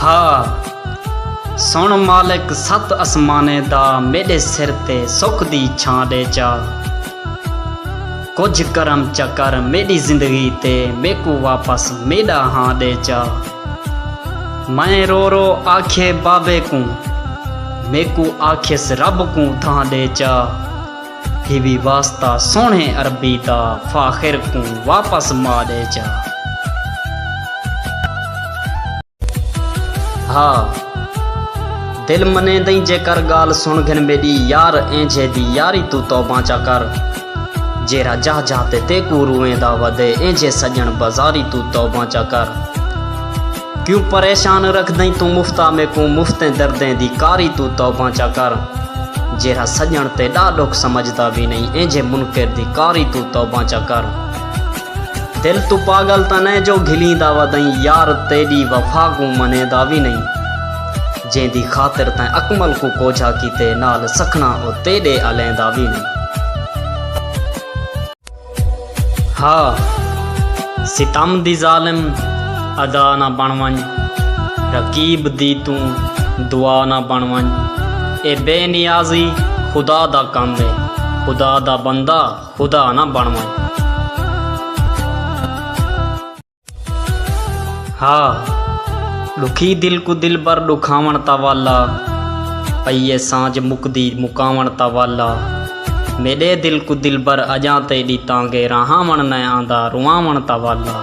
हाँ सुन मालिक सत असमाने दा मेरे सिर ते सुख दी छां दे चा। कुछ करम चकर मेरी जिंदगी ते मेकू वापस मेरा हाँ दे चा। मैं रो रो आखे बाबे को मेकू आखिस रब को थां दे चा। ही भी वास्ता सोने अरबी दा फाखिर को वापस मा दे चा। हाँ दिल मने दई जेकर गाल सुन घन मेरी यार ऐंझे दी यारी तू तौबा चा कर। जेरा जा जाते ते को रुएंदा वदे ऐंझे सजन बाजारी तू तौबा चा कर। क्यों परेशान रख दई तू मुफ्ता में को मुफ्ते दर्दें दी कारी तू तौबा चा कर। जेरा सजन ते डाडोक समझदा भी नहीं ऐंझे मुनकर दी कारी तू तौबा चा कर। दिल तू पागल तने जो घिलींदा वदई यार तेरी वफा को मनेदा भी नहीं। जेंदी खातिर तैं अकमल को कोझा कीते नाल सखना ओ तेरे अलेंदा भी नहीं। हाँ सितम दी जालिम अदा ना बन वंज रकीब दी तू दुआ ना बन वंज। ए बेनियाजी खुदा दा काम है खुदा दा बंदा खुदा ना बन वंज। हाँ दुखी दिल को दिल बर दुखावण तवाला पईए सांझ मुकदी मुकावण तवाला। मेरे दिल को दिल बर अजा तेरी तांगे रहावण न आंदा रुआवण तवाला।